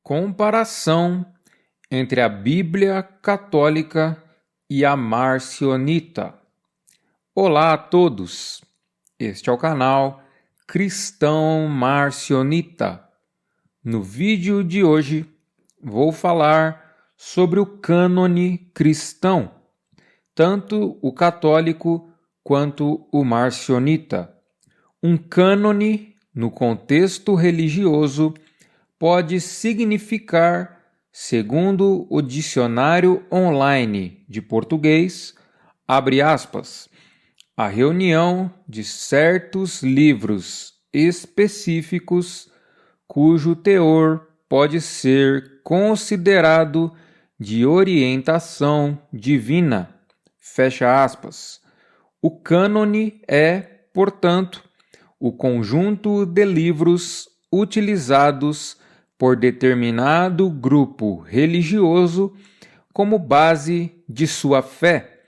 Comparação entre a Bíblia Católica e a Marcionita. Olá a todos, este é o canal Cristão Marcionita. No vídeo de hoje vou falar sobre o cânone cristão, tanto o católico quanto o marcionita. Um cânone, no contexto religioso, pode significar, segundo o dicionário online de português, abre aspas, a reunião de certos livros específicos cujo teor pode ser considerado de orientação divina, fecha aspas. O cânone é, portanto, o conjunto de livros utilizados por determinado grupo religioso como base de sua fé,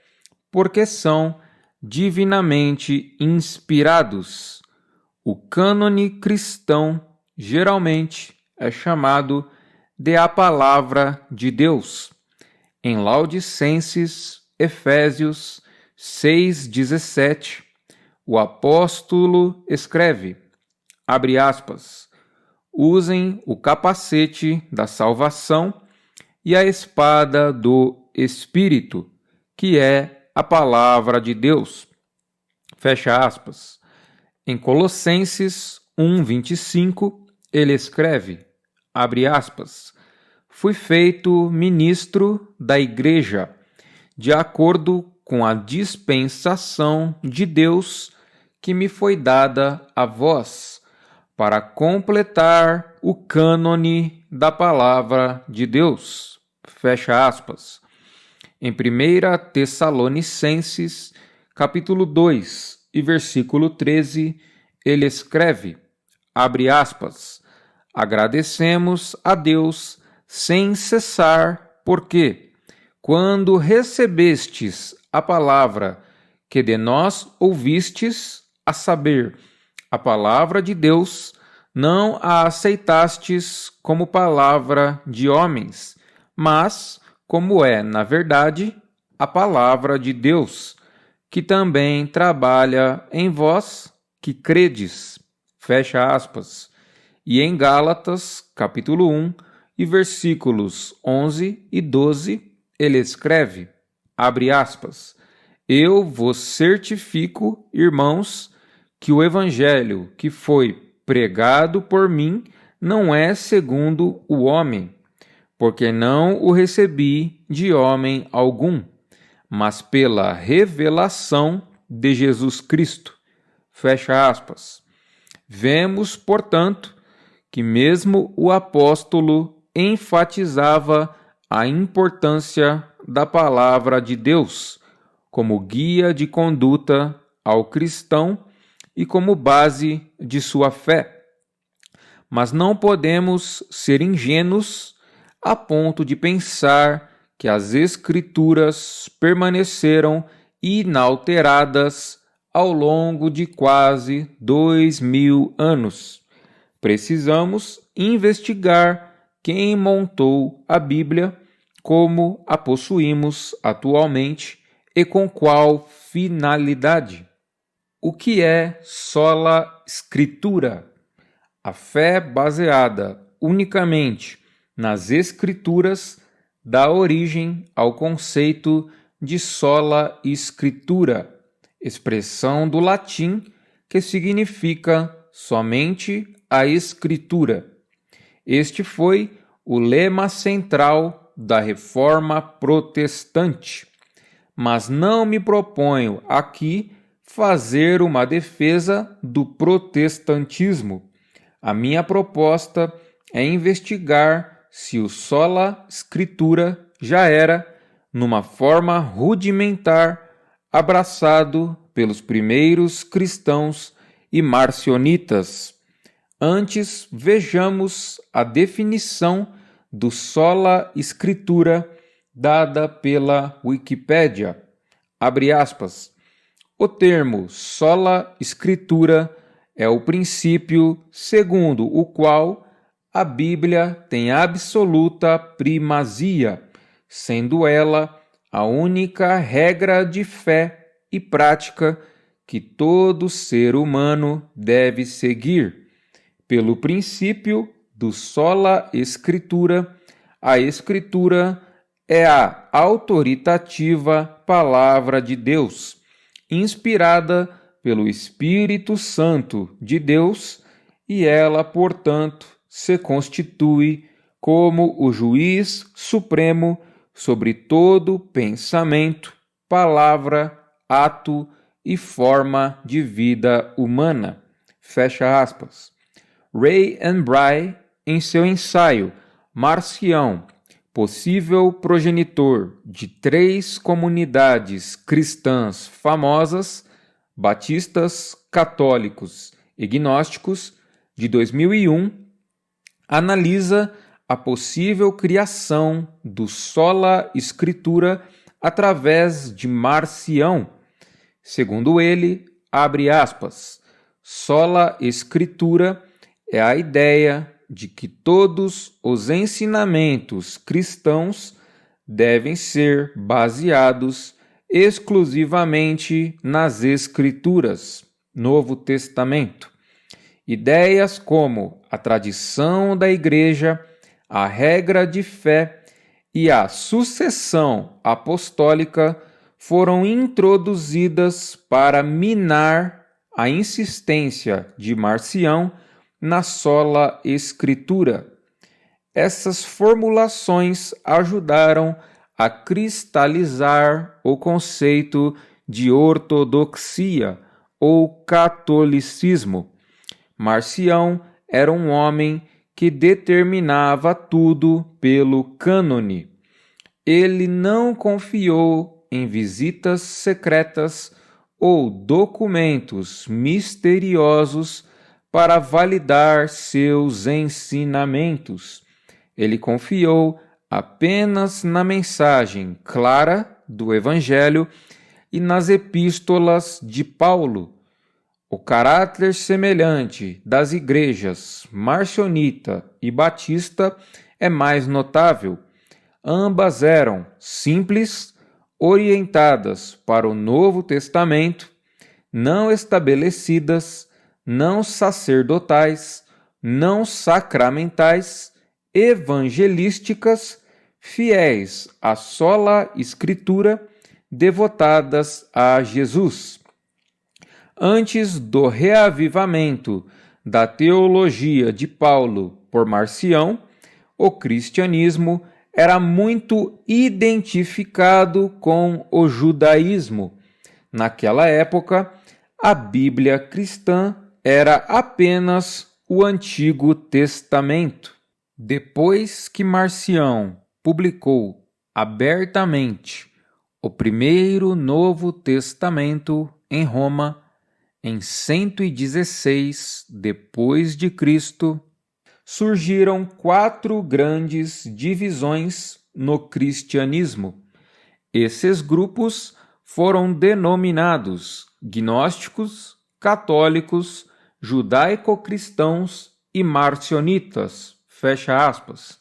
porque são divinamente inspirados. O cânone cristão geralmente é chamado de a Palavra de Deus. Em Laodicenses, Efésios 6,17, o apóstolo escreve, abre aspas, usem o capacete da salvação e a espada do Espírito, que é a palavra de Deus. Fecha aspas. Em Colossenses 1,25, ele escreve, abre aspas, fui feito ministro da igreja, de acordo com a dispensação de Deus que me foi dada a vós, para completar o cânone da palavra de Deus. Fecha aspas. Em 1 Tessalonicenses, capítulo 2 e versículo 13, ele escreve, abre aspas, agradecemos a Deus sem cessar, porque, quando recebestes a palavra que de nós ouvistes, a saber, a palavra de Deus, não a aceitastes como palavra de homens, mas como é, na verdade, a palavra de Deus, que também trabalha em vós que credes. Fecha aspas. E em Gálatas, capítulo 1, e versículos 11 e 12, ele escreve, abre aspas, eu vos certifico, irmãos, que o evangelho que foi pregado por mim não é segundo o homem, porque não o recebi de homem algum, mas pela revelação de Jesus Cristo. Fecha aspas. Vemos, portanto, que mesmo o apóstolo enfatizava a importância da palavra de Deus como guia de conduta ao cristão e como base de sua fé. Mas não podemos ser ingênuos a ponto de pensar que as Escrituras permaneceram inalteradas ao longo de quase 2000 anos. Precisamos investigar quem montou a Bíblia, como a possuímos atualmente e com qual finalidade. O que é sola Scriptura? A fé baseada unicamente nas Escrituras dá origem ao conceito de sola Scriptura, expressão do latim que significa somente a Escritura. Este foi o lema central da Reforma Protestante. Mas não me proponho aqui fazer uma defesa do protestantismo. A minha proposta é investigar se o sola Scriptura já era, numa forma rudimentar, abraçado pelos primeiros cristãos e marcionitas. Antes, vejamos a definição do sola Scriptura dada pela Wikipédia. Abre aspas. O termo sola Scriptura é o princípio segundo o qual a Bíblia tem absoluta primazia, sendo ela a única regra de fé e prática que todo ser humano deve seguir. Pelo princípio do sola Escritura, a Escritura é a autoritativa palavra de Deus, inspirada pelo Espírito Santo de Deus, e ela, portanto, se constitui como o juiz supremo sobre todo pensamento, palavra, ato e forma de vida humana. Fecha aspas. Ray and Bry, em seu ensaio Marcião, possível progenitor de 3 comunidades cristãs famosas, batistas, católicos e gnósticos, de 2001, analisa a possível criação do sola Escritura através de Marcião. Segundo ele, abre aspas, sola Escritura é a ideia de que todos os ensinamentos cristãos devem ser baseados exclusivamente nas Escrituras, Novo Testamento. Ideias como a tradição da Igreja, a regra de fé e a sucessão apostólica foram introduzidas para minar a insistência de Marcião na sola Escritura. Essas formulações ajudaram a cristalizar o conceito de ortodoxia ou catolicismo. Marcião era um homem que determinava tudo pelo cânone. Ele não confiou em visitas secretas ou documentos misteriosos para validar seus ensinamentos. Ele confiou apenas na mensagem clara do Evangelho e nas epístolas de Paulo. O caráter semelhante das igrejas marcionita e batista é mais notável. Ambas eram simples, orientadas para o Novo Testamento, não estabelecidas, não sacerdotais, não sacramentais, evangelísticas, fiéis à sola Escritura, devotadas a Jesus. Antes do reavivamento da teologia de Paulo por Marcião, o cristianismo era muito identificado com o judaísmo. Naquela época, a Bíblia cristã era apenas o Antigo Testamento. Depois que Marcião publicou abertamente o primeiro Novo Testamento em Roma, em 116 depois de Cristo, surgiram 4 grandes divisões no cristianismo. Esses grupos foram denominados gnósticos, católicos, judaico-cristãos e marcionitas. Fecha aspas.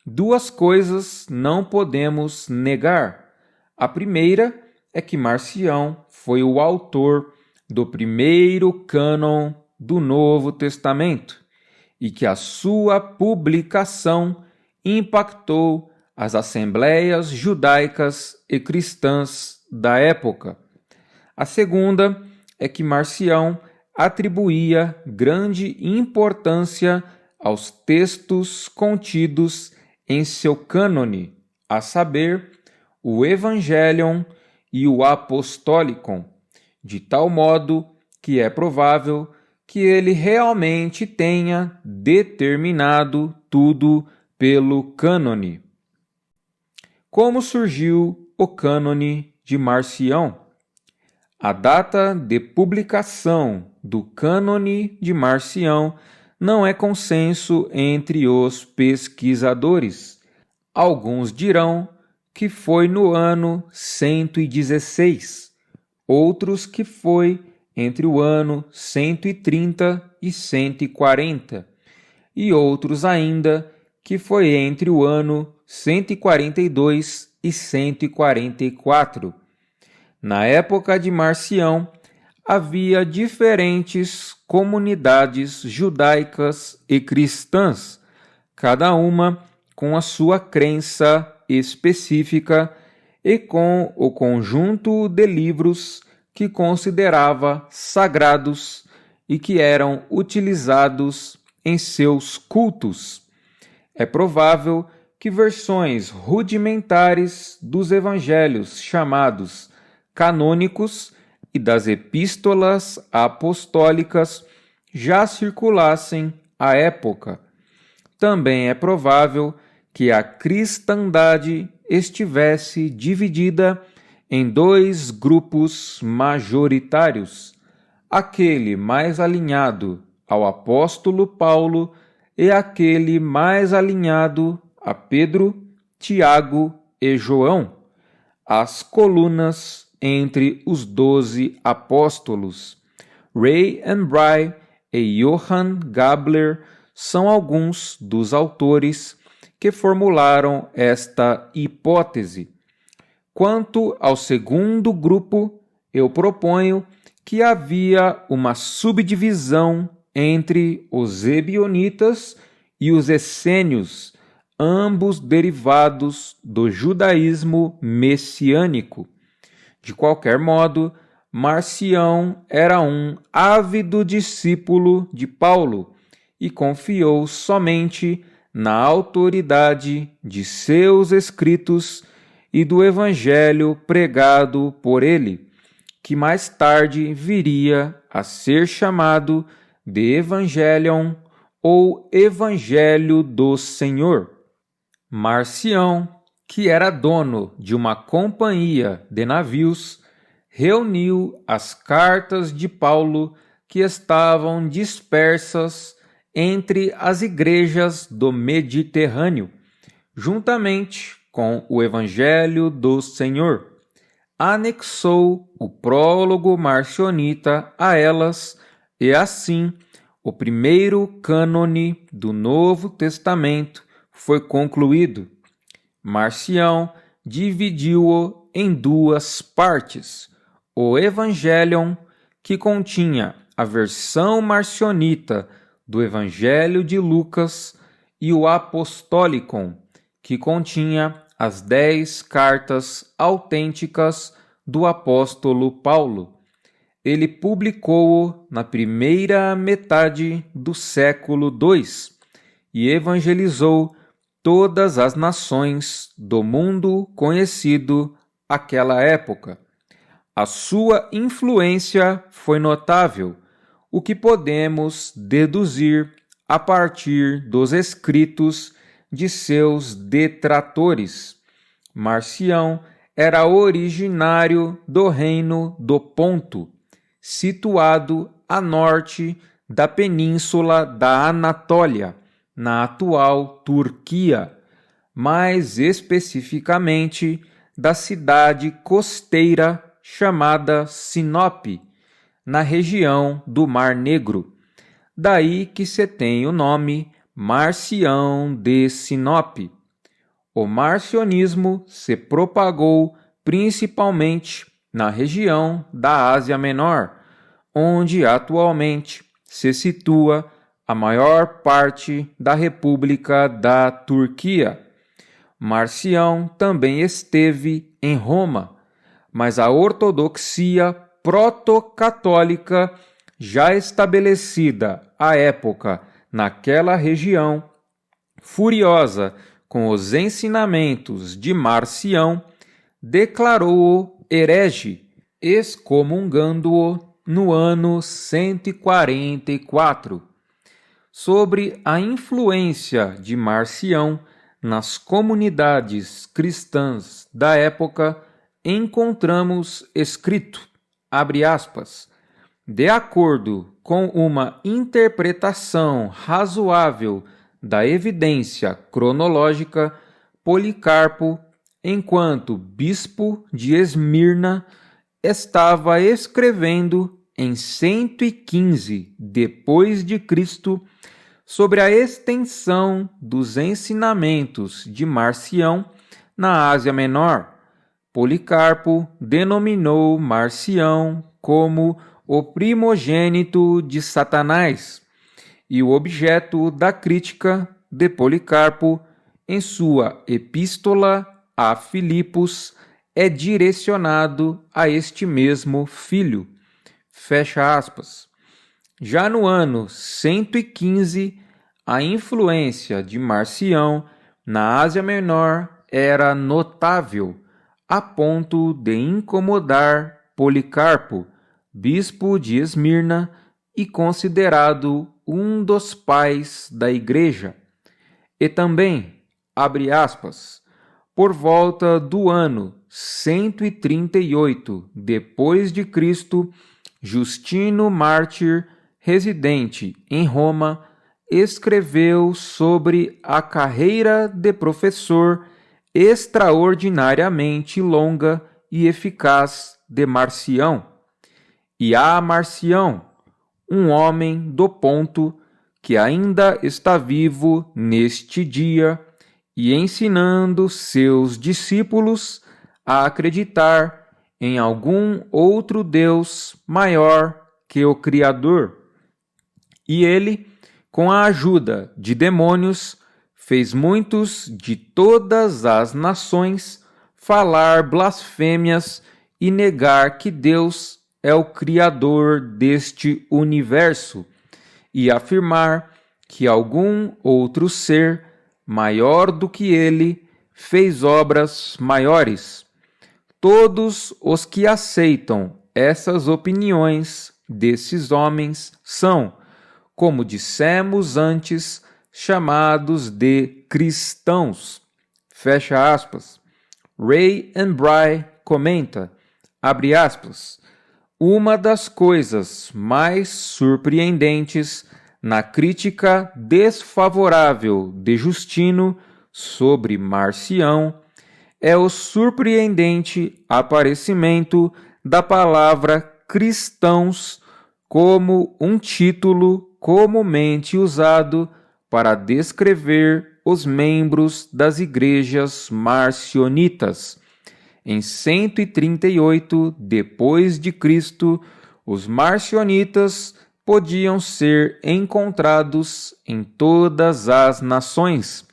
2 coisas não podemos negar. A primeira é que Marcião foi o autor do primeiro cânon do Novo Testamento e que a sua publicação impactou as assembleias judaicas e cristãs da época. A segunda é que Marcião atribuía grande importância aos textos contidos em seu cânone, a saber, o Evangelion e o Apostolicon, de tal modo que é provável que ele realmente tenha determinado tudo pelo cânone. Como surgiu o cânone de Marcião? A data de publicação do cânone de Marcião não é consenso entre os pesquisadores. Alguns dirão que foi no ano 116, outros que foi entre o ano 130 e 140, e outros ainda que foi entre o ano 142 e 144. Na época de Marcião, havia diferentes comunidades judaicas e cristãs, cada uma com a sua crença específica e com o conjunto de livros que considerava sagrados e que eram utilizados em seus cultos. É provável que versões rudimentares dos evangelhos chamados canônicos e das epístolas apostólicas já circulassem à época. Também é provável que a cristandade estivesse dividida em dois grupos majoritários, aquele mais alinhado ao apóstolo Paulo e aquele mais alinhado a Pedro, Tiago e João, as colunas entre os 12 apóstolos. Ray Bry e Johann Gabler são alguns dos autores que formularam esta hipótese. Quanto ao segundo grupo, eu proponho que havia uma subdivisão entre os ebionitas e os essênios, ambos derivados do judaísmo messiânico. De qualquer modo, Marcião era um ávido discípulo de Paulo e confiou somente na autoridade de seus escritos e do evangelho pregado por ele, que mais tarde viria a ser chamado de Evangelion ou Evangelho do Senhor. Marcião, que era dono de uma companhia de navios, reuniu as cartas de Paulo que estavam dispersas entre as igrejas do Mediterrâneo, juntamente com o Evangelho do Senhor. Anexou o prólogo marcionita a elas e assim o primeiro cânone do Novo Testamento foi concluído. Marcião dividiu-o em duas partes: o Evangelion, que continha a versão marcionita do Evangelho de Lucas, e o Apostolicon, que continha as 10 cartas autênticas do apóstolo Paulo. Ele publicou-o na primeira metade do século II e evangelizou todas as nações do mundo conhecido àquela época. A sua influência foi notável, o que podemos deduzir a partir dos escritos de seus detratores. Marcião era originário do reino do Ponto, situado a norte da península da Anatólia, na atual Turquia, mais especificamente da cidade costeira chamada Sinope, na região do Mar Negro. Daí que se tem o nome Marcião de Sinope. O marcionismo se propagou principalmente na região da Ásia Menor, onde atualmente se situa a maior parte da República da Turquia. Marcião também esteve em Roma, mas a ortodoxia proto-católica, já estabelecida à época naquela região, furiosa com os ensinamentos de Marcião, declarou-o herege, excomungando-o no ano 144. Sobre a influência de Marcião nas comunidades cristãs da época, encontramos escrito, abre aspas, de acordo com uma interpretação razoável da evidência cronológica, Policarpo, enquanto bispo de Esmirna, estava escrevendo em 115 depois de Cristo sobre a extensão dos ensinamentos de Marcião na Ásia Menor. Policarpo denominou Marcião como o primogênito de Satanás, e o objeto da crítica de Policarpo em sua epístola a Filipos é direcionado a este mesmo filho. Fecha aspas. Já no ano 115, a influência de Marcião na Ásia Menor era notável, a ponto de incomodar Policarpo, bispo de Esmirna e considerado um dos pais da igreja. E também, abre aspas, por volta do ano 138 depois de Cristo, Justino Mártir, residente em Roma, escreveu sobre a carreira de professor extraordinariamente longa e eficaz de Marcião. E a Marcião, um homem do Ponto, que ainda está vivo neste dia e ensinando seus discípulos a acreditar em algum outro Deus maior que o Criador. E ele, com a ajuda de demônios, fez muitos de todas as nações falar blasfêmias e negar que Deus é o Criador deste universo, e afirmar que algum outro ser, maior do que ele, fez obras maiores. Todos os que aceitam essas opiniões desses homens são, como dissemos antes, chamados de cristãos. Fecha aspas. Ray Bry comenta, abre aspas, uma das coisas mais surpreendentes na crítica desfavorável de Justino sobre Marcião é o surpreendente aparecimento da palavra cristãos como um título comumente usado para descrever os membros das igrejas marcionitas. Em 138 depois de Cristo, os marcionitas podiam ser encontrados em todas as nações.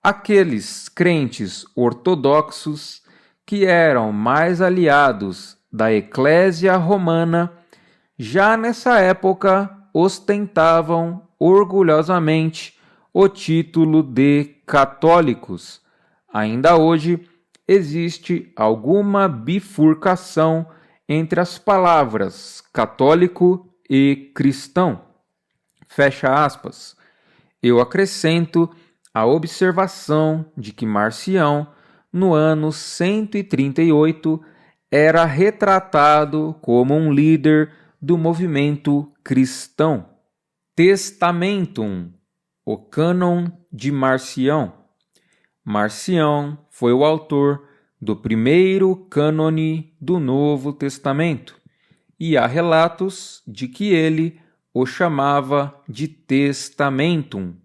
Aqueles crentes ortodoxos que eram mais aliados da Eclésia Romana, já nessa época ostentavam orgulhosamente o título de católicos. Ainda hoje existe alguma bifurcação entre as palavras católico e cristão. Fecha aspas. Eu acrescento a observação de que Marcião, no ano 138, era retratado como um líder do movimento cristão. Testamentum, o cânon de Marcião. Marcião foi o autor do primeiro cânone do Novo Testamento, e há relatos de que ele o chamava de Testamentum.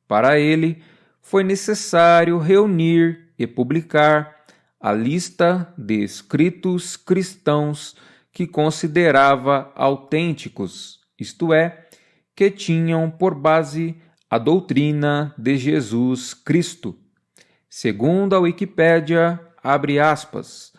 Para ele, foi necessário reunir e publicar a lista de escritos cristãos que considerava autênticos, isto é, que tinham por base a doutrina de Jesus Cristo. Segundo a Wikipédia, abre aspas,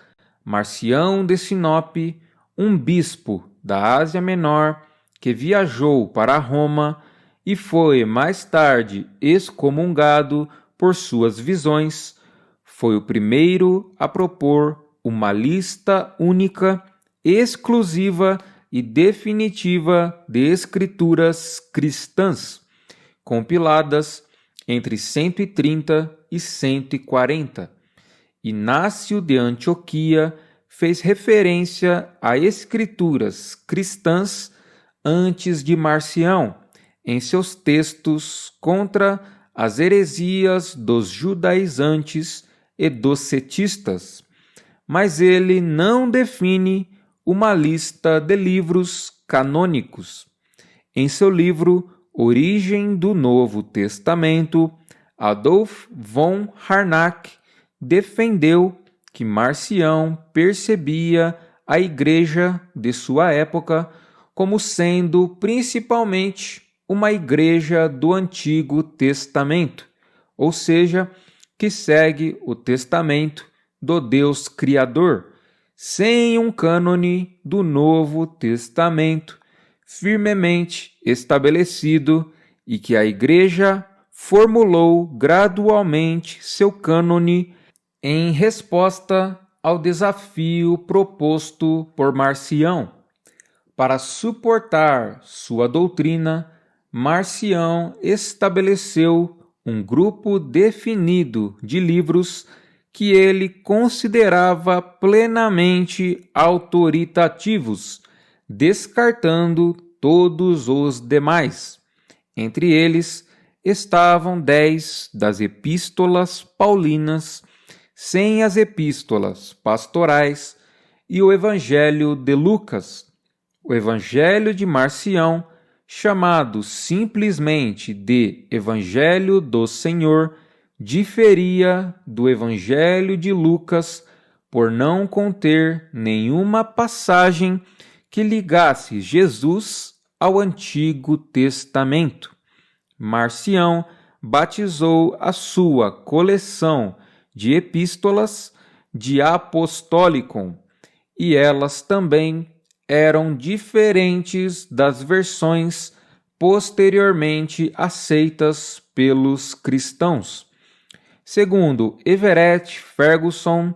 Marcião de Sinope, um bispo da Ásia Menor que viajou para Roma e foi mais tarde excomungado por suas visões, foi o primeiro a propor uma lista única, exclusiva e definitiva de escrituras cristãs, compiladas entre 130 e 140. Inácio de Antioquia fez referência a escrituras cristãs antes de Marcião, em seus textos contra as heresias dos judaizantes e dos cetistas, mas ele não define uma lista de livros canônicos. Em seu livro Origem do Novo Testamento, Adolf von Harnack defendeu que Marcião percebia a igreja de sua época como sendo principalmente uma igreja do Antigo Testamento, ou seja, que segue o testamento do Deus Criador, sem um cânone do Novo Testamento firmemente estabelecido, e que a igreja formulou gradualmente seu cânone em resposta ao desafio proposto por Marcião. Para suportar sua doutrina, Marcião estabeleceu um grupo definido de livros que ele considerava plenamente autoritativos, descartando todos os demais. Entre eles estavam 10 das epístolas paulinas, sem as epístolas pastorais e o Evangelho de Lucas. O Evangelho de Marcião, chamado simplesmente de Evangelho do Senhor, diferia do Evangelho de Lucas por não conter nenhuma passagem que ligasse Jesus ao Antigo Testamento. Marcião batizou a sua coleção de epístolas de Apostolicon, e elas também eram diferentes das versões posteriormente aceitas pelos cristãos. Segundo Everett Ferguson,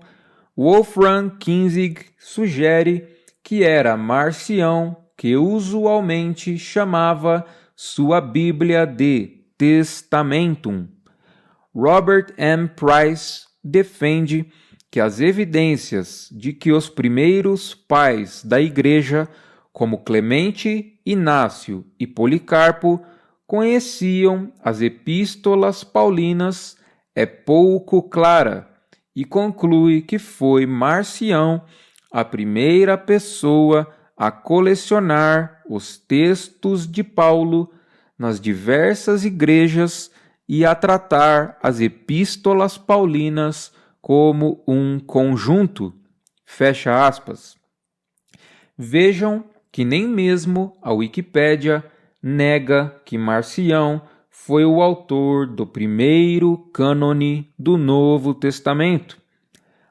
Wolfram Kinzig sugere que era Marcião que usualmente chamava sua Bíblia de Testamentum. Robert M. Price defende que as evidências de que os primeiros pais da Igreja, como Clemente, Inácio e Policarpo, conheciam as epístolas paulinas é pouco clara, e conclui que foi Marcião a primeira pessoa a colecionar os textos de Paulo nas diversas igrejas e a tratar as epístolas paulinas como um conjunto. Fecha aspas. Vejam que nem mesmo a Wikipédia nega que Marcião foi o autor do primeiro cânone do Novo Testamento.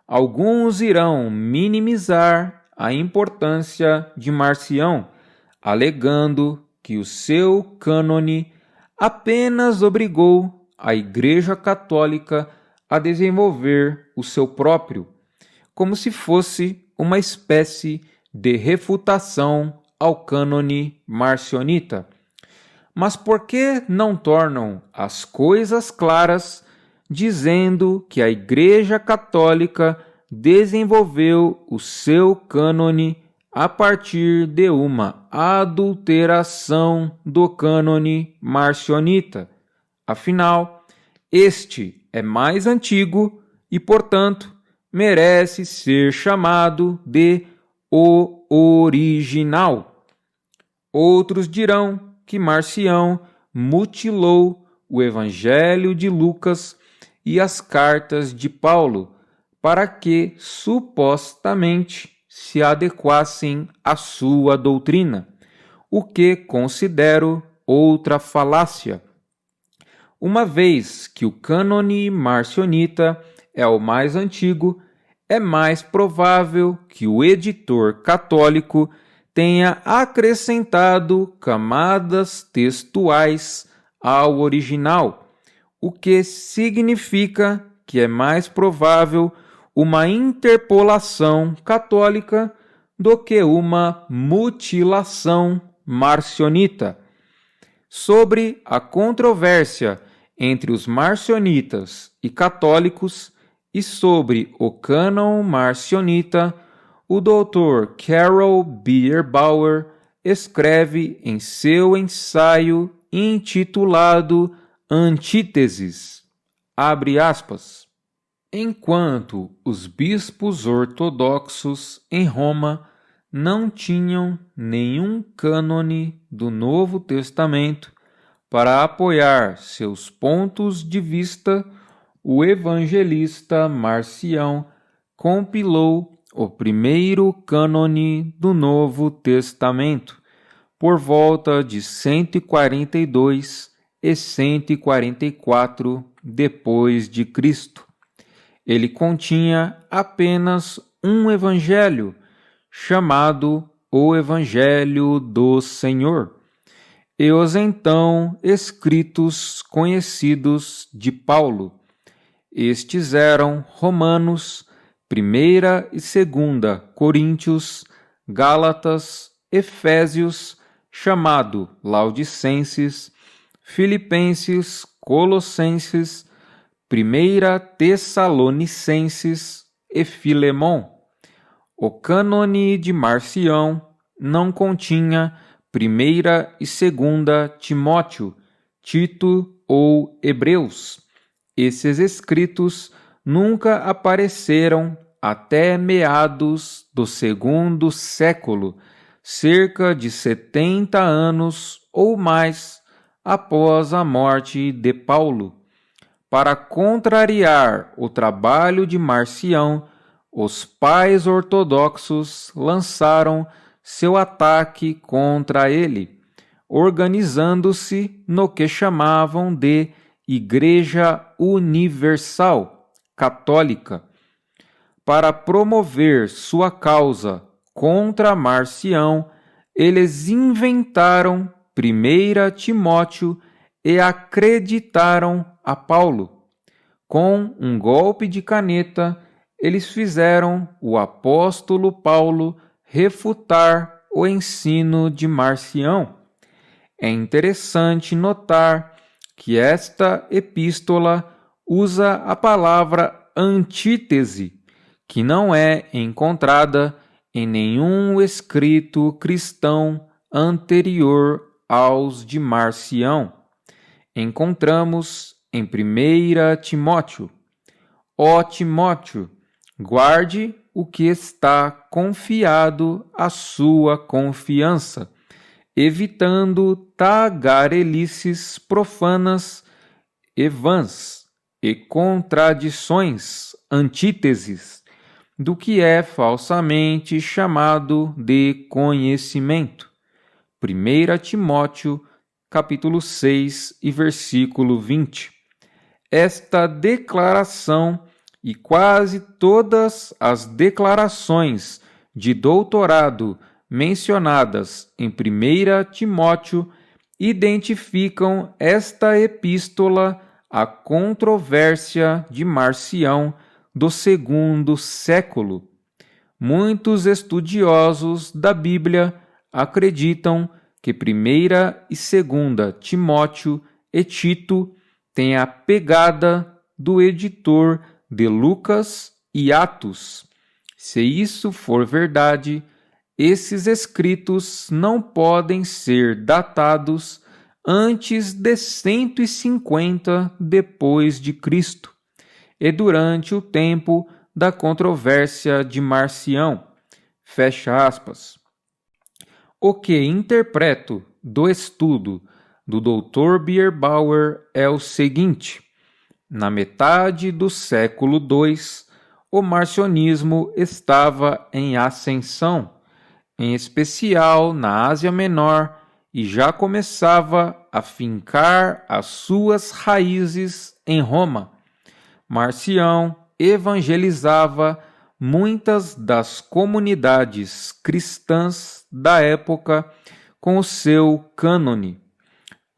Alguns irão minimizar a importância de Marcião, alegando que o seu cânone apenas obrigou a Igreja Católica a desenvolver o seu próprio, como se fosse uma espécie de refutação ao cânone marcionita. Mas por que não tornam as coisas claras, dizendo que a Igreja Católica desenvolveu o seu cânone a partir de uma adulteração do cânone marcionita? Afinal, este é mais antigo e, portanto, merece ser chamado de o original. Outros dirão que Marcião mutilou o Evangelho de Lucas e as cartas de Paulo para que supostamente se adequassem à sua doutrina, o que considero outra falácia. Uma vez que o cânone marcionita é o mais antigo, é mais provável que o editor católico tenha acrescentado camadas textuais ao original, o que significa que é mais provável uma interpolação católica do que uma mutilação marcionita. Sobre a controvérsia entre os marcionitas e católicos e sobre o cânon marcionita, o Dr. Carol Bierbauer escreve em seu ensaio intitulado Antíteses, abre aspas, enquanto os bispos ortodoxos em Roma não tinham nenhum cânone do Novo Testamento, Para apoiar seus pontos de vista, o evangelista Marcião compilou o primeiro cânone do Novo Testamento, por volta de 142 e 144 depois de Cristo. Ele continha apenas um evangelho, chamado o Evangelho do Senhor, e os então escritos conhecidos de Paulo. Estes eram Romanos, 1ª e 2ª Coríntios, Gálatas, Efésios, chamado Laodicenses, Filipenses, Colossenses, 1ª Tessalonicenses e Filemon. O cânone de Marcião não continha 1ª e 2ª Timóteo, Tito ou Hebreus. Esses escritos nunca apareceram até meados do 2º século, cerca de 70 anos ou mais após a morte de Paulo. Para contrariar o trabalho de Marcião, os pais ortodoxos lançaram seu ataque contra ele, organizando-se no que chamavam de Igreja Universal Católica. Para promover sua causa contra Marcião, eles inventaram 1ª Timóteo e acreditaram a Paulo. Com um golpe de caneta, eles fizeram o apóstolo Paulo refutar o ensino de Marcião. É interessante notar que esta epístola usa a palavra antítese, que não é encontrada em nenhum escrito cristão anterior aos de Marcião. Encontramos em 1ª Timóteo: Ó Timóteo, guarde o que está confiado à sua confiança, evitando tagarelices profanas e vãs, e contradições, antíteses, do que é falsamente chamado de conhecimento. 1ª Timóteo, capítulo 6 e versículo 20. Esta declaração e quase todas as declarações de doutorado mencionadas em 1ª Timóteo identificam esta epístola à controvérsia de Marcião do 2º século. Muitos estudiosos da Bíblia acreditam que 1ª e 2ª Timóteo e Tito têm a pegada do editor de Lucas e Atos. Se isso for verdade, esses escritos não podem ser datados antes de 150 depois de Cristo, e durante o tempo da controvérsia de Marcião. Fecha aspas. O que interpreto do estudo do Dr. Bierbauer é o seguinte: na metade do século II, o marcionismo estava em ascensão, em especial na Ásia Menor, e já começava a fincar as suas raízes em Roma. Marcião evangelizava muitas das comunidades cristãs da época com o seu cânone.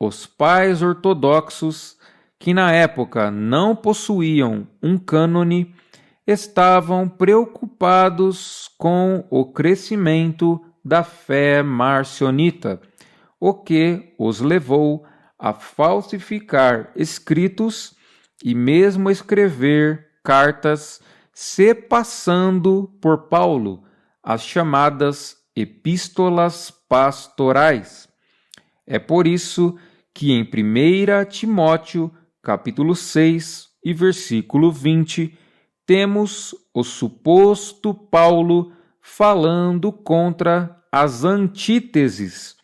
Os pais ortodoxos, que na época não possuíam um cânone, estavam preocupados com o crescimento da fé marcionita, o que os levou a falsificar escritos e mesmo escrever cartas se passando por Paulo, as chamadas epístolas pastorais. É por isso que em 1ª Timóteo, capítulo 6 e versículo 20, temos o suposto Paulo falando contra as antíteses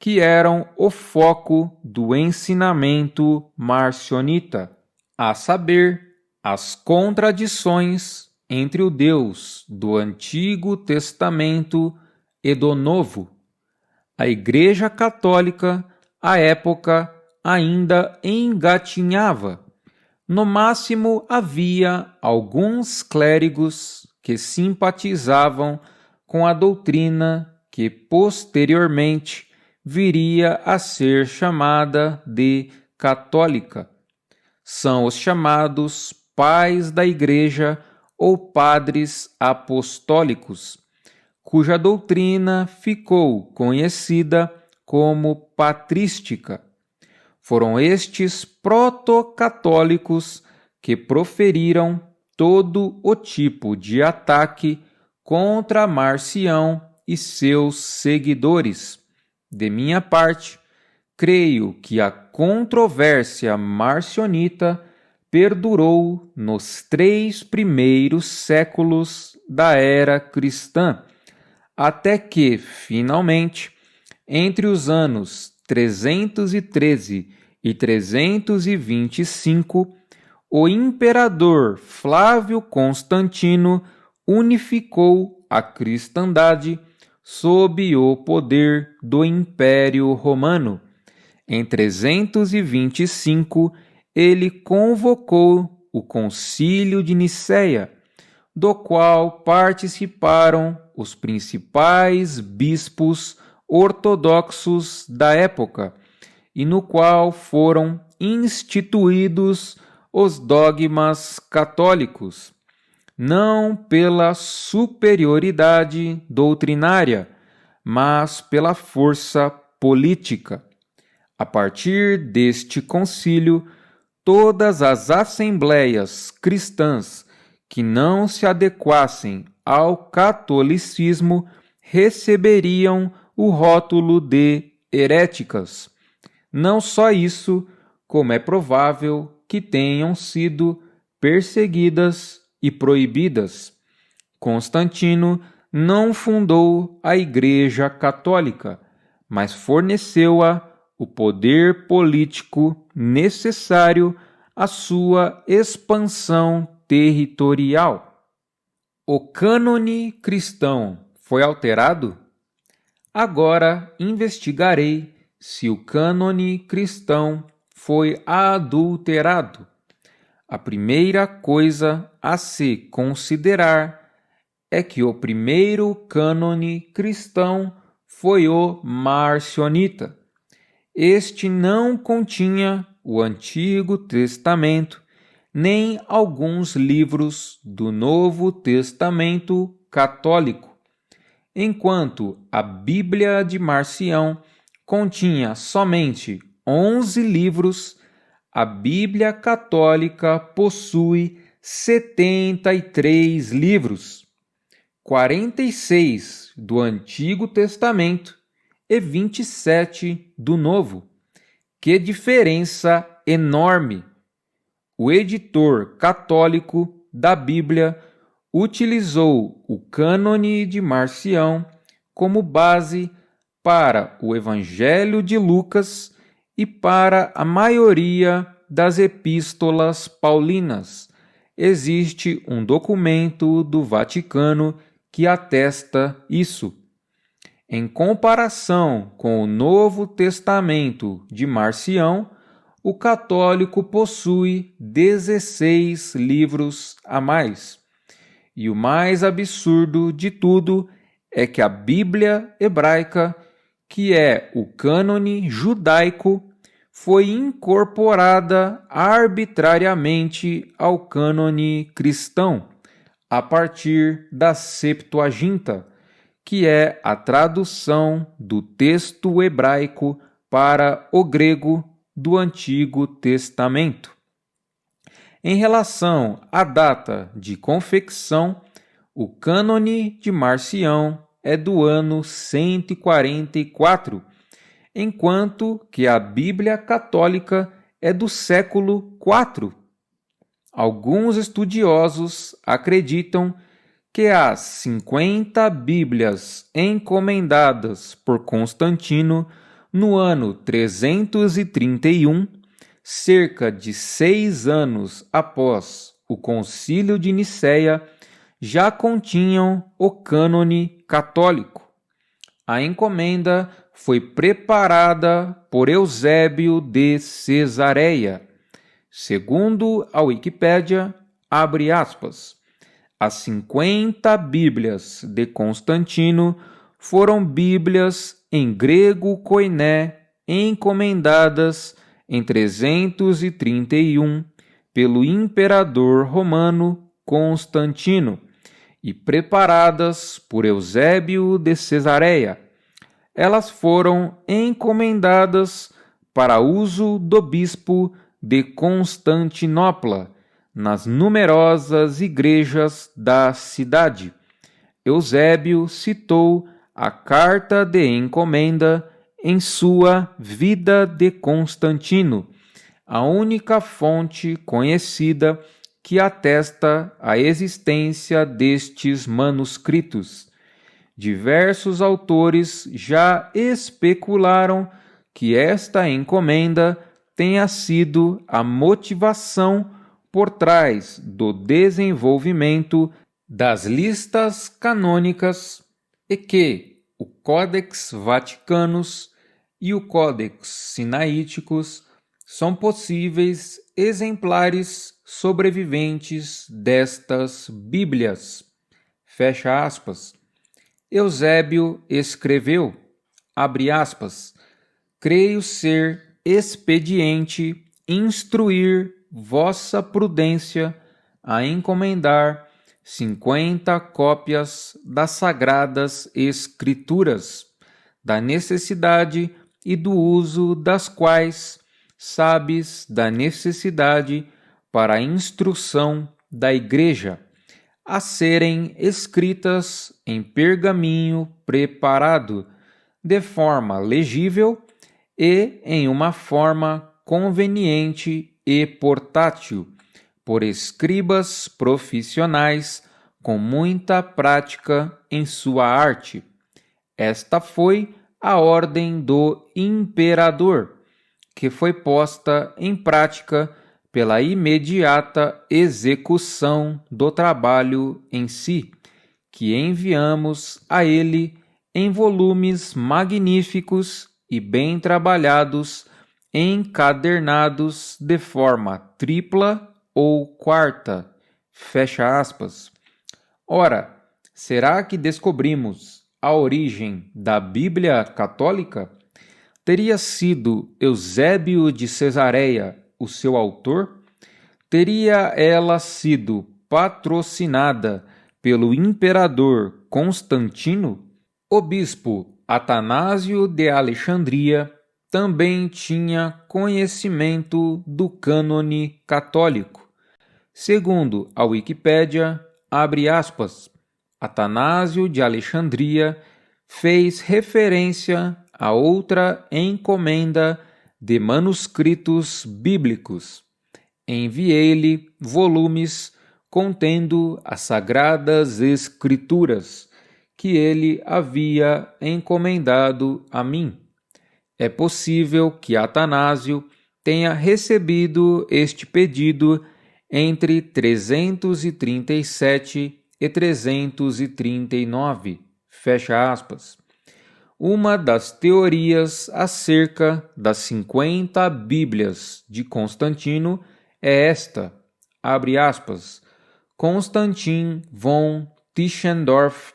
que eram o foco do ensinamento marcionita, a saber, as contradições entre o Deus do Antigo Testamento e do Novo. A Igreja Católica, à época, ainda engatinhava. No máximo, havia alguns clérigos que simpatizavam com a doutrina que posteriormente viria a ser chamada de católica. São os chamados pais da Igreja ou padres apostólicos, cuja doutrina ficou conhecida como patrística. Foram estes protocatólicos que proferiram todo o tipo de ataque contra Marcião e seus seguidores. De minha parte, creio que a controvérsia marcionita perdurou nos 3 primeiros séculos da era cristã, até que, finalmente, entre os anos 313 e 325, o imperador Flávio Constantino unificou a cristandade sob o poder do Império Romano. Em 325, ele convocou o Concílio de Nicéia, do qual participaram os principais bispos ortodoxos da época, e no qual foram instituídos os dogmas católicos, não pela superioridade doutrinária, mas pela força política. A partir deste concílio, todas as assembleias cristãs que não se adequassem ao catolicismo receberiam o rótulo de heréticas. Não só isso, como é provável que tenham sido perseguidas e proibidas. Constantino não fundou a Igreja Católica, mas forneceu-a o poder político necessário à sua expansão territorial. O cânone cristão foi alterado? Agora investigarei se o cânone cristão foi adulterado. A primeira coisa a se considerar é que o primeiro cânone cristão foi o marcionita. Este não continha o Antigo Testamento, nem alguns livros do Novo Testamento católico, enquanto a Bíblia de Marcião continha somente 11 livros. A Bíblia Católica possui 73 livros, 46 do Antigo Testamento e 27 do Novo. Que diferença enorme! O editor católico da Bíblia utilizou o cânone de Marcião como base para o Evangelho de Lucas e para a maioria das epístolas paulinas. Existe um documento do Vaticano que atesta isso. Em comparação com o Novo Testamento de Marcião, o católico possui 16 livros a mais. E o mais absurdo de tudo é que a Bíblia hebraica, que é o cânone judaico, foi incorporada arbitrariamente ao cânone cristão, a partir da Septuaginta, que é a tradução do texto hebraico para o grego do Antigo Testamento. Em relação à data de confecção, o cânone de Marcião é do ano 144, enquanto que a Bíblia Católica é do século IV. Alguns estudiosos acreditam que as 50 Bíblias encomendadas por Constantino no ano 331, cerca de 6 anos após o Concílio de Nicéia, já continham o cânone católico. A encomenda foi preparada por Eusébio de Cesareia. Segundo a Wikipédia, abre aspas, as 50 Bíblias de Constantino foram Bíblias em grego koiné encomendadas em 331 pelo imperador romano Constantino e preparadas por Eusébio de Cesareia. Elas foram encomendadas para uso do bispo de Constantinopla nas numerosas igrejas da cidade. Eusébio citou a carta de encomenda em sua Vida de Constantino, a única fonte conhecida que atesta a existência destes manuscritos. Diversos autores já especularam que esta encomenda tenha sido a motivação por trás do desenvolvimento das listas canônicas e que o Codex Vaticanus e o Codex Sinaíticus são possíveis exemplares sobreviventes destas Bíblias. Fecha aspas. Eusébio escreveu, abre aspas, creio ser expediente instruir vossa prudência a encomendar 50 cópias das Sagradas Escrituras, da necessidade e do uso das quais sabes da necessidade para a instrução da Igreja, a serem escritas em pergaminho preparado, de forma legível e em uma forma conveniente e portátil, por escribas profissionais com muita prática em sua arte. Esta foi a ordem do imperador, que foi posta em prática pela imediata execução do trabalho em si, que enviamos a ele em volumes magníficos e bem trabalhados, encadernados de forma tripla ou quarta. Fecha aspas. Ora, será que descobrimos a origem da Bíblia católica? Teria sido Eusébio de Cesareia o seu autor? Teria ela sido patrocinada pelo imperador Constantino? O bispo Atanásio de Alexandria também tinha conhecimento do cânone católico. Segundo a Wikipédia, abre aspas, Atanásio de Alexandria fez referência a outra encomenda de manuscritos bíblicos. Enviei-lhe volumes contendo as Sagradas Escrituras, que ele havia encomendado a mim. É possível que Atanásio tenha recebido este pedido entre 337 e 339. Fecha aspas. Uma das teorias acerca das 50 Bíblias de Constantino é esta, abre aspas, Constantin von Tischendorf,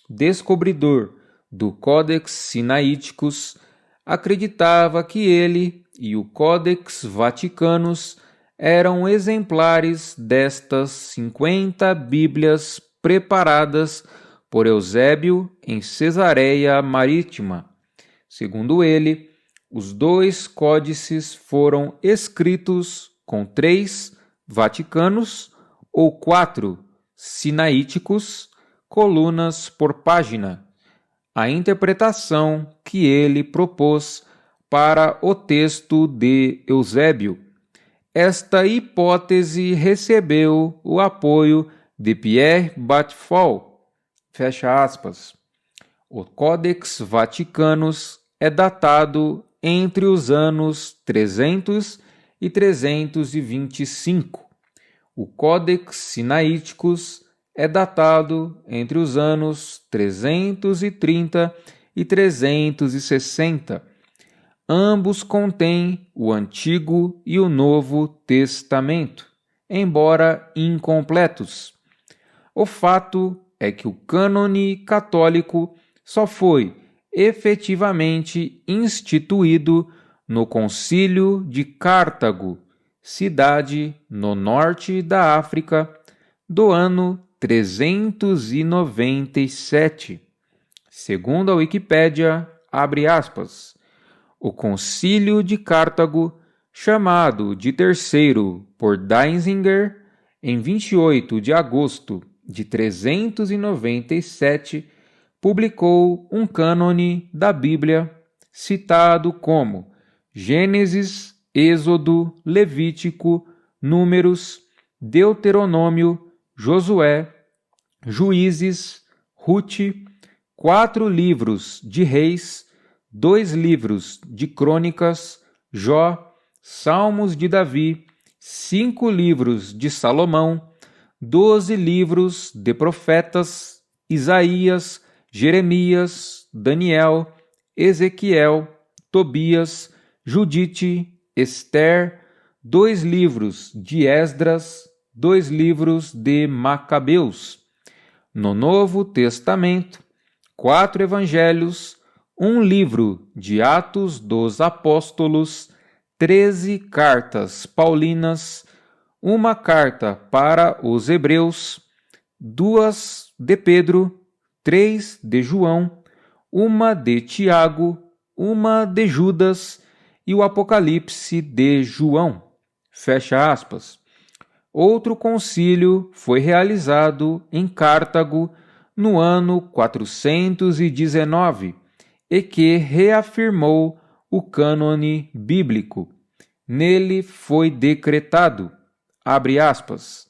descobridor do Codex Sinaíticus, acreditava que ele e o Codex Vaticanus eram exemplares destas 50 Bíblias preparadas por Eusébio em Cesareia Marítima. Segundo ele, os dois códices foram escritos com 3 vaticanos ou 4 sinaíticos, colunas por página, a interpretação que ele propôs para o texto de Eusébio. Esta hipótese recebeu o apoio de Pierre Batfall. Fecha aspas. O Codex Vaticanus é datado entre os anos 300 e 325. O Codex Sinaiticus é datado entre os anos 330 e 360. Ambos contêm o Antigo e o Novo Testamento, embora incompletos. O fato é que o cânone católico só foi efetivamente instituído no Concílio de Cartago, cidade no norte da África, do ano 397. Segundo a Wikipédia, abre aspas, o Concílio de Cartago, chamado de terceiro por Deinziger, em 28 de agosto de 397, publicou um cânone da Bíblia, citado como Gênesis, Êxodo, Levítico, Números, Deuteronômio, Josué, Juízes, Rute, 4 livros de Reis, 2 livros de Crônicas, Jó, Salmos de Davi, 5 livros de Salomão, 12 livros de profetas, Isaías, Jeremias, Daniel, Ezequiel, Tobias, Judite, Ester, 2 livros de Esdras, 2 livros de Macabeus. No Novo Testamento, 4 evangelhos, 1 livro de Atos dos Apóstolos, 13 cartas paulinas, 1 carta para os Hebreus, 2 de Pedro, 3 de João, 1 de Tiago, 1 de Judas e o Apocalipse de João. Fecha aspas. Outro concílio foi realizado em Cartago no ano 419 e que reafirmou o cânone bíblico. Nele foi decretado, abre aspas,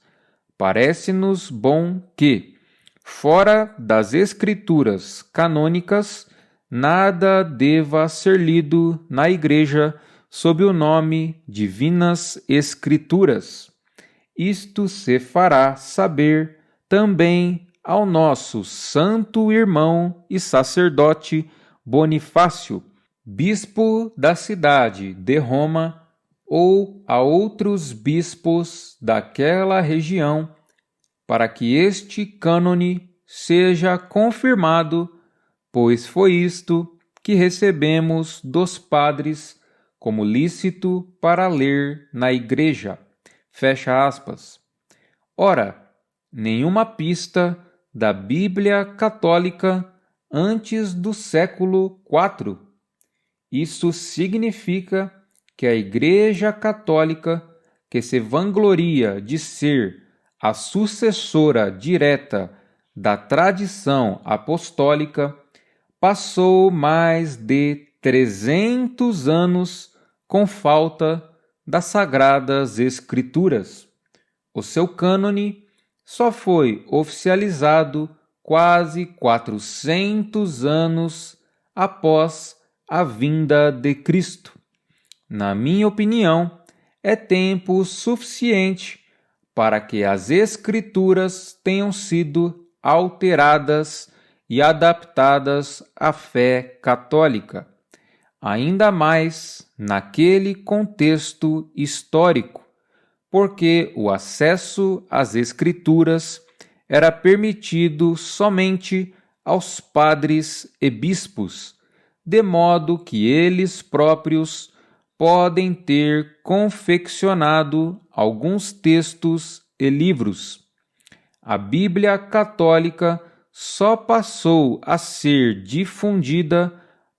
parece-nos bom que, fora das escrituras canônicas, nada deva ser lido na Igreja sob o nome Divinas Escrituras. Isto se fará saber também ao nosso santo irmão e sacerdote Bonifácio, bispo da cidade de Roma, ou a outros bispos daquela região, para que este cânone seja confirmado, pois foi isto que recebemos dos padres como lícito para ler na igreja. Fecha aspas. Ora, nenhuma pista da Bíblia Católica antes do século IV. Isso significa que a Igreja Católica, que se vangloria de ser a sucessora direta da tradição apostólica, passou mais de 300 anos com falta das Sagradas Escrituras. O seu cânone só foi oficializado quase 400 anos após a vinda de Cristo. Na minha opinião, é tempo suficiente para que as Escrituras tenham sido alteradas e adaptadas à fé católica, ainda mais naquele contexto histórico, porque o acesso às Escrituras era permitido somente aos padres e bispos, de modo que eles próprios podem ter confeccionado alguns textos e livros. A Bíblia Católica só passou a ser difundida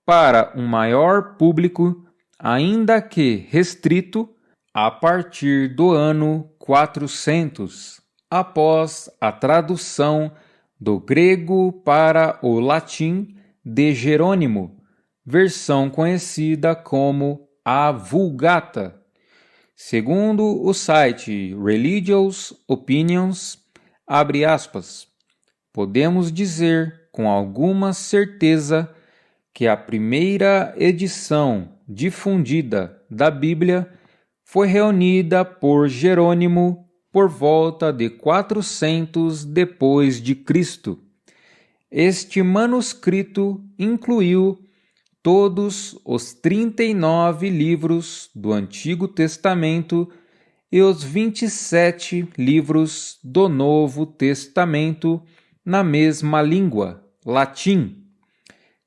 para um maior público, ainda que restrito, a partir do ano 400, após a tradução do grego para o latim de Jerônimo, versão conhecida como a Vulgata. Segundo o site Religious Opinions, abre aspas, podemos dizer com alguma certeza que a primeira edição difundida da Bíblia foi reunida por Jerônimo por volta de 400 depois de Cristo. Este manuscrito incluiu todos os 39 livros do Antigo Testamento e os 27 livros do Novo Testamento na mesma língua, latim.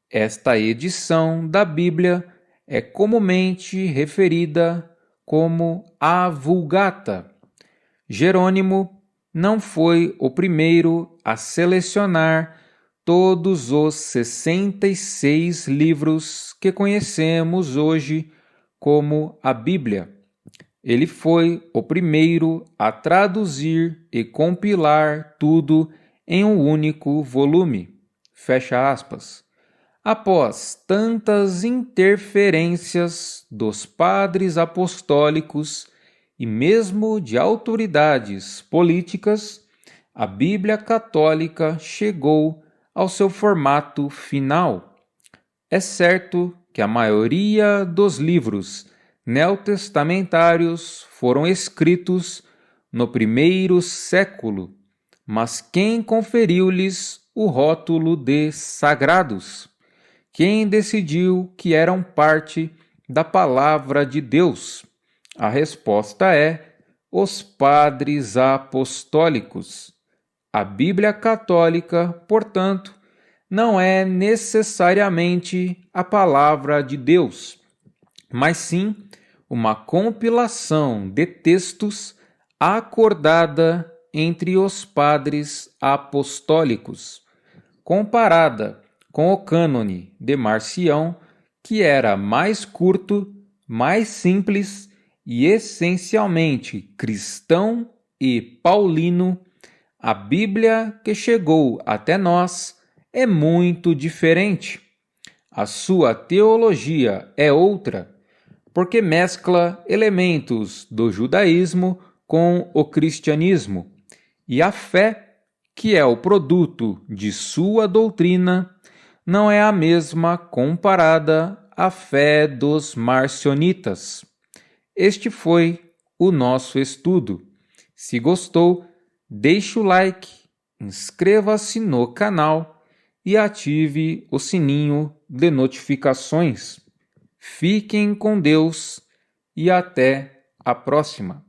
Esta edição da Bíblia é comumente referida como a Vulgata. Jerônimo não foi o primeiro a selecionar todos os 66 livros que conhecemos hoje como a Bíblia. Ele foi o primeiro a traduzir e compilar tudo em um único volume. Fecha aspas. Após tantas interferências dos padres apostólicos e mesmo de autoridades políticas, a Bíblia Católica chegou ao seu formato final. É certo que a maioria dos livros neotestamentários foram escritos no primeiro século, mas quem conferiu-lhes o rótulo de sagrados? Quem decidiu que eram parte da palavra de Deus? A resposta é os padres apostólicos. A Bíblia Católica, portanto, não é necessariamente a palavra de Deus, mas sim uma compilação de textos acordada entre os padres apostólicos, comparada com o cânone de Marcião, que era mais curto, mais simples e essencialmente cristão e paulino. A Bíblia que chegou até nós é muito diferente. A sua teologia é outra, porque mescla elementos do judaísmo com o cristianismo, e a fé, que é o produto de sua doutrina, não é a mesma comparada à fé dos marcionitas. Este foi o nosso estudo. Se gostou, deixe o like, inscreva-se no canal e ative o sininho de notificações. Fiquem com Deus e até a próxima.